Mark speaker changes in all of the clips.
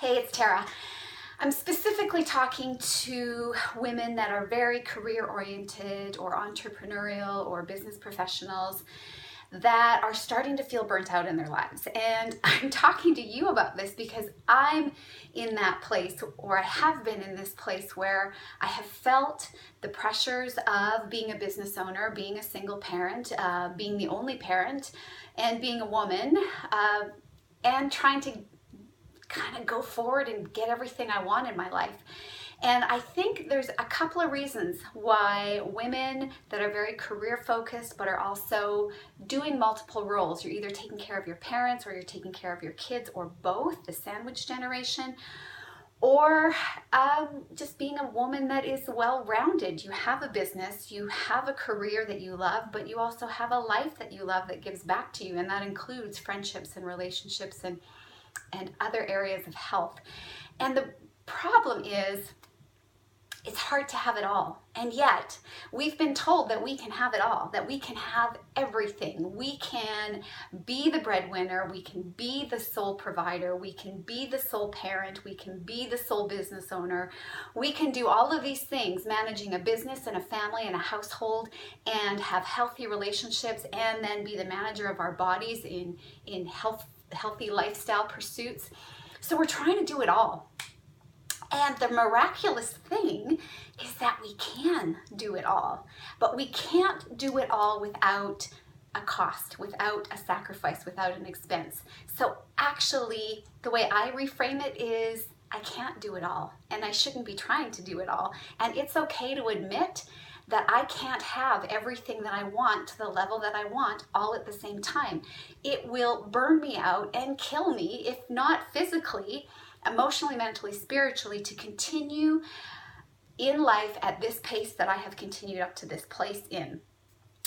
Speaker 1: Hey, it's Tara. I'm specifically talking to women that are very career oriented or entrepreneurial or business professionals that are starting to feel burnt out in their lives. And I'm talking to you about this because I'm in that place, or I have been in this place, where I have felt the pressures of being a business owner, being a single parent, being the only parent, and being a woman, and trying to kind of go forward and get everything I want in my life. And I think there's a couple of reasons why women that are very career focused but are also doing multiple roles, you're either taking care of your parents or you're taking care of your kids, or both, the sandwich generation, or just being a woman that is well-rounded. You have a business, you have a career that you love, but you also have a life that you love that gives back to you, and that includes friendships and relationships and other areas of health. And the problem is, it's hard to have it all. And yet, we've been told that we can have it all, that we can have everything. We can be the breadwinner, we can be the sole provider, we can be the sole parent, we can be the sole business owner. We can do all of these things, managing a business and a family and a household, and have healthy relationships, and then be the manager of our bodies in healthy lifestyle pursuits. So we're trying to do it all. And the miraculous thing is that we can do it all, but we can't do it all without a cost, without a sacrifice, without an expense. So actually, the way I reframe it is, I can't do it all, and I shouldn't be trying to do it all. And it's okay to admit that I can't have everything that I want to the level that I want all at the same time. It will burn me out and kill me, if not physically, emotionally, mentally, spiritually, to continue in life at this pace that I have continued up to this place in.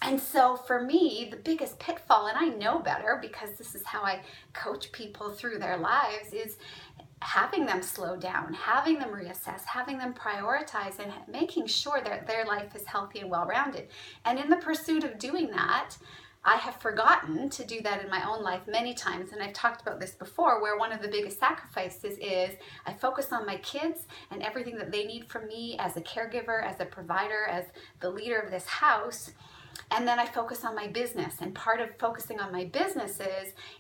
Speaker 1: And so for me, the biggest pitfall, and I know better because this is how I coach people through their lives, is having them slow down, having them reassess, having them prioritize, and making sure that their life is healthy and well-rounded. And in the pursuit of doing that, I have forgotten to do that in my own life many times, and I've talked about this before, where one of the biggest sacrifices is I focus on my kids and everything that they need from me as a caregiver, as a provider, as the leader of this house, and then I focus on my business. And part of focusing on my business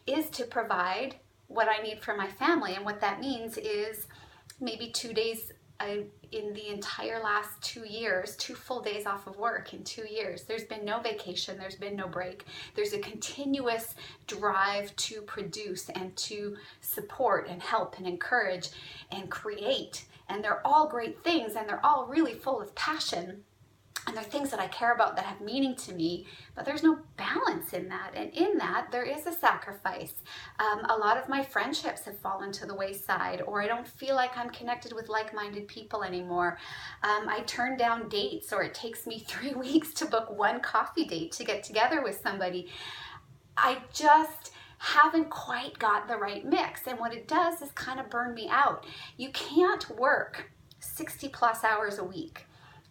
Speaker 1: is to provide what I need for my family, and what that means is maybe 2 days in the entire last 2 years, 2 full days off of work in 2 years. There's been no vacation, there's been no break. There's a continuous drive to produce and to support and help and encourage and create. And they're all great things, and they're all really full of passion. And they're things that I care about, that have meaning to me, but there's no balance in that. And in that, there is a sacrifice. A lot of my friendships have fallen to the wayside, or I don't feel like I'm connected with like-minded people anymore. I turn down dates, or it takes me 3 weeks to book one coffee date to get together with somebody. I just haven't quite got the right mix. And what it does is kind of burn me out. You can't work 60 plus hours a week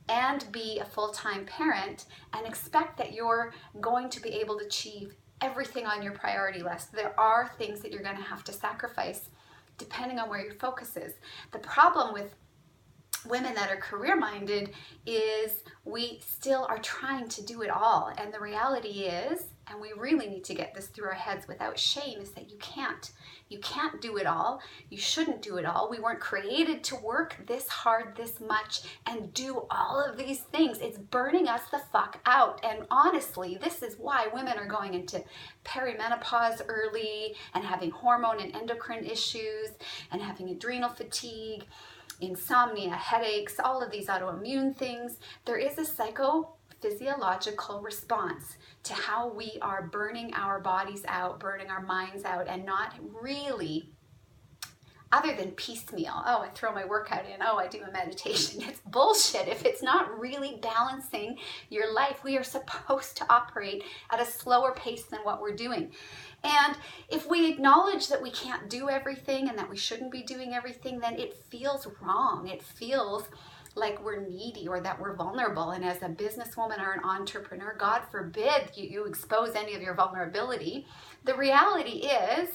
Speaker 1: and be a full-time parent and expect that you're going to be able to achieve everything on your priority list. There are things that you're going to have to sacrifice depending on where your focus is. The problem with women that are career-minded is we still are trying to do it all. And the reality is, and we really need to get this through our heads without shame, is that you can't. You can't do it all. You shouldn't do it all. We weren't created to work this hard, this much, and do all of these things. It's burning us the fuck out. And honestly, this is why women are going into perimenopause early, and having hormone and endocrine issues, and having adrenal fatigue, insomnia, headaches, all of these autoimmune things. There is a physiological response to how we are burning our bodies out, burning our minds out, and not really, other than piecemeal. Oh, I throw my workout in. Oh, I do a meditation. It's bullshit if it's not really balancing your life. We are supposed to operate at a slower pace than what we're doing. And if we acknowledge that we can't do everything and that we shouldn't be doing everything, then it feels wrong. It feels like we're needy or that we're vulnerable. And as a businesswoman or an entrepreneur, God forbid you expose any of your vulnerability. The reality is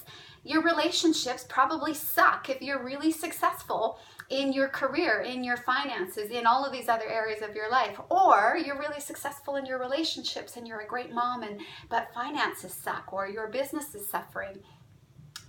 Speaker 1: your relationships probably suck if you're really successful in your career, in your finances, in all of these other areas of your life. Or you're really successful in your relationships and you're a great mom, but finances suck, or your business is suffering.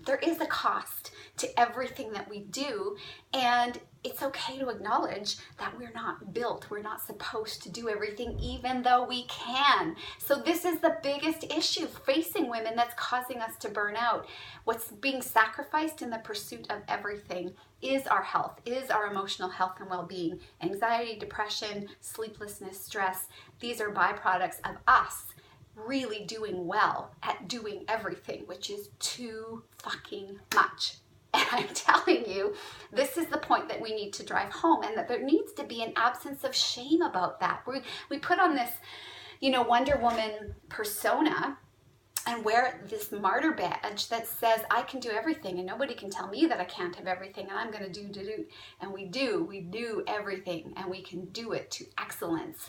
Speaker 1: There is a cost to everything that we do, and it's okay to acknowledge that we're not built, we're not supposed to do everything, even though we can. So this is the biggest issue facing women that's causing us to burn out. What's being sacrificed in the pursuit of everything is our health, is our emotional health and well-being. Anxiety, depression, sleeplessness, stress, these are byproducts of us really doing well at doing everything, which is too fucking much. And I'm telling you, this is the point that we need to drive home, and that there needs to be an absence of shame about that. We put on this, Wonder Woman persona and wear this martyr badge that says I can do everything and nobody can tell me that I can't have everything, and I'm going to do. And we do everything, and we can do it to excellence,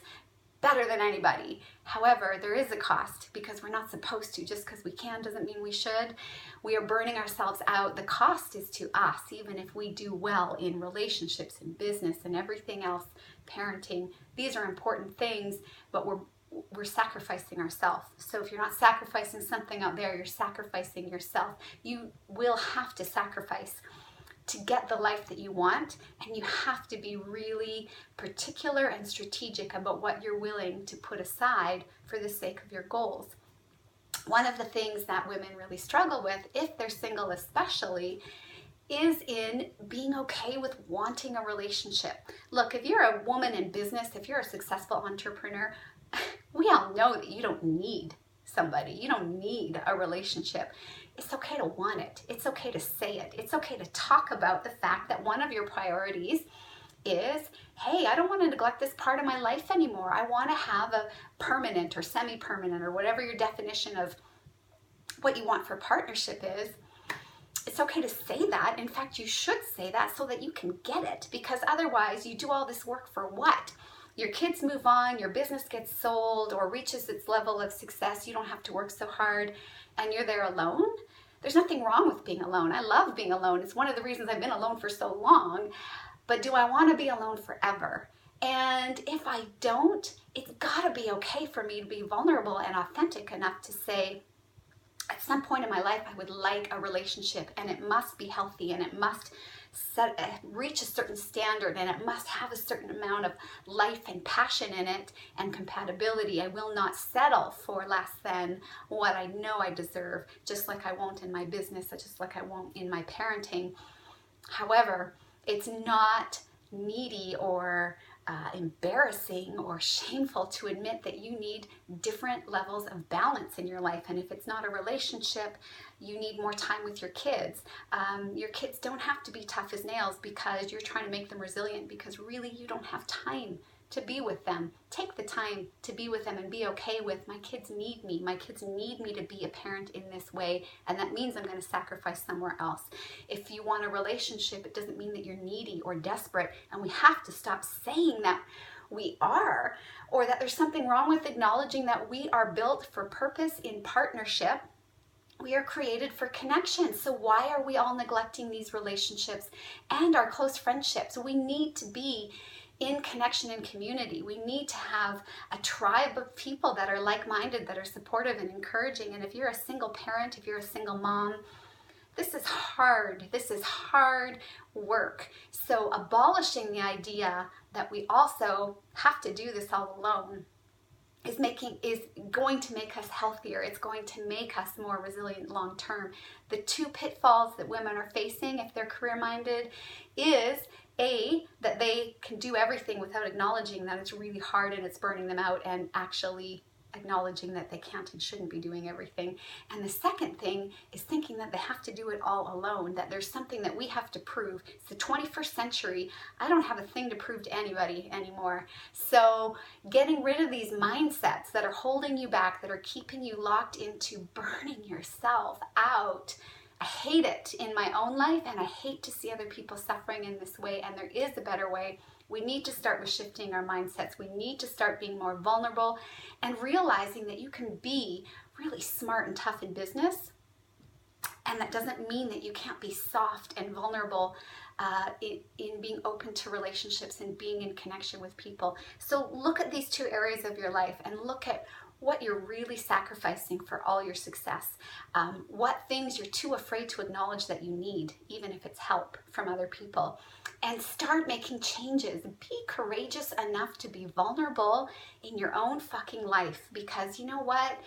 Speaker 1: better than anybody. However, there is a cost, because we're not supposed to. Just because we can doesn't mean we should. We are burning ourselves out. The cost is to us, even if we do well in relationships and business and everything else, parenting. These are important things, but we're sacrificing ourselves. So if you're not sacrificing something out there, you're sacrificing yourself. You will have to sacrifice to get the life that you want, and you have to be really particular and strategic about what you're willing to put aside for the sake of your goals. One of the things that women really struggle with, if they're single especially, is in being okay with wanting a relationship. Look, if you're a woman in business, if you're a successful entrepreneur, we all know that you don't need somebody. You don't need a relationship. It's okay to want it. It's okay to say it. It's okay to talk about the fact that one of your priorities is, hey, I don't want to neglect this part of my life anymore. I want to have a permanent or semi-permanent, or whatever your definition of what you want for partnership is. It's okay to say that. In fact, you should say that so that you can get it, because otherwise you do all this work for what? Your kids move on, your business gets sold or reaches its level of success. You don't have to work so hard, and you're there alone. There's nothing wrong with being alone. I love being alone. It's one of the reasons I've been alone for so long. But do I want to be alone forever? And if I don't, it's got to be okay for me to be vulnerable and authentic enough to say, at some point in my life, I would like a relationship, and it must be healthy, and it must reach a certain standard, and it must have a certain amount of life and passion in it and compatibility. I will not settle for less than what I know I deserve, just like I won't in my business, just like I won't in my parenting. However, it's not needy or embarrassing or shameful to admit that you need different levels of balance in your life. And if it's not a relationship, you need more time with your kids. Your kids don't have to be tough as nails because you're trying to make them resilient, because really you don't have time to be with them. Take the time to be with them and be okay with, my kids need me. My kids need me to be a parent in this way, and that means I'm going to sacrifice somewhere else. If you want a relationship, it doesn't mean that you're needy or desperate, and we have to stop saying that we are, or that there's something wrong with acknowledging that we are built for purpose in partnership. We are created for connection. So why are we all neglecting these relationships and our close friendships? We need to be in connection and community. We need to have a tribe of people that are like-minded, that are supportive and encouraging. And if you're a single parent, if you're a single mom, this is hard. This is hard work. So abolishing the idea that we also have to do this all alone is going to make us healthier. It's going to make us more resilient long term. The two pitfalls that women are facing if they're career-minded is that they can do everything without acknowledging that it's really hard and it's burning them out, and actually acknowledging that they can't and shouldn't be doing everything. And the second thing is thinking that they have to do it all alone, that there's something that we have to prove. It's the 21st century. I don't have a thing to prove to anybody anymore. So getting rid of these mindsets that are holding you back, that are keeping you locked into burning yourself out, I hate it in my own life, and I hate to see other people suffering in this way, and there is a better way. We need to start with shifting our mindsets. We need to start being more vulnerable and realizing that you can be really smart and tough in business. And that doesn't mean that you can't be soft and vulnerable in being open to relationships and being in connection with people. So look at these two areas of your life and look at what you're really sacrificing for all your success. What things you're too afraid to acknowledge that you need, even if it's help from other people. And start making changes. Be courageous enough to be vulnerable in your own fucking life, because you know what?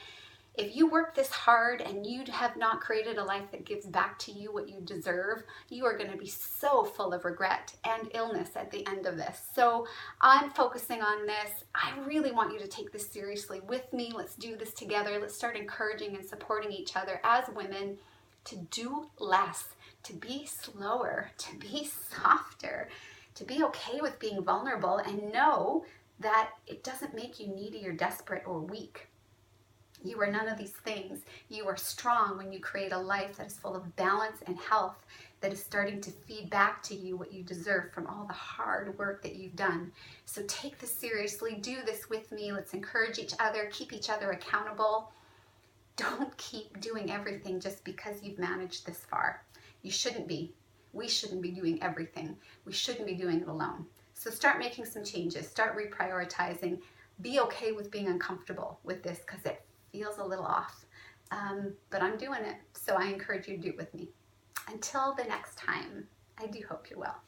Speaker 1: If you work this hard and you have not created a life that gives back to you what you deserve, you are going to be so full of regret and illness at the end of this. So I'm focusing on this. I really want you to take this seriously with me. Let's do this together. Let's start encouraging and supporting each other as women to do less, to be slower, to be softer, to be okay with being vulnerable, and know that it doesn't make you needy or desperate or weak. You are none of these things. You are strong when you create a life that is full of balance and health, that is starting to feed back to you what you deserve from all the hard work that you've done. So take this seriously. Do this with me. Let's encourage each other, keep each other accountable. Don't keep doing everything just because you've managed this far. You shouldn't be. We shouldn't be doing everything. We shouldn't be doing it alone. So start making some changes. Start reprioritizing. Be okay with being uncomfortable with this, because it feels a little off, but I'm doing it, so I encourage you to do it with me. Until the next time, I do hope you're well.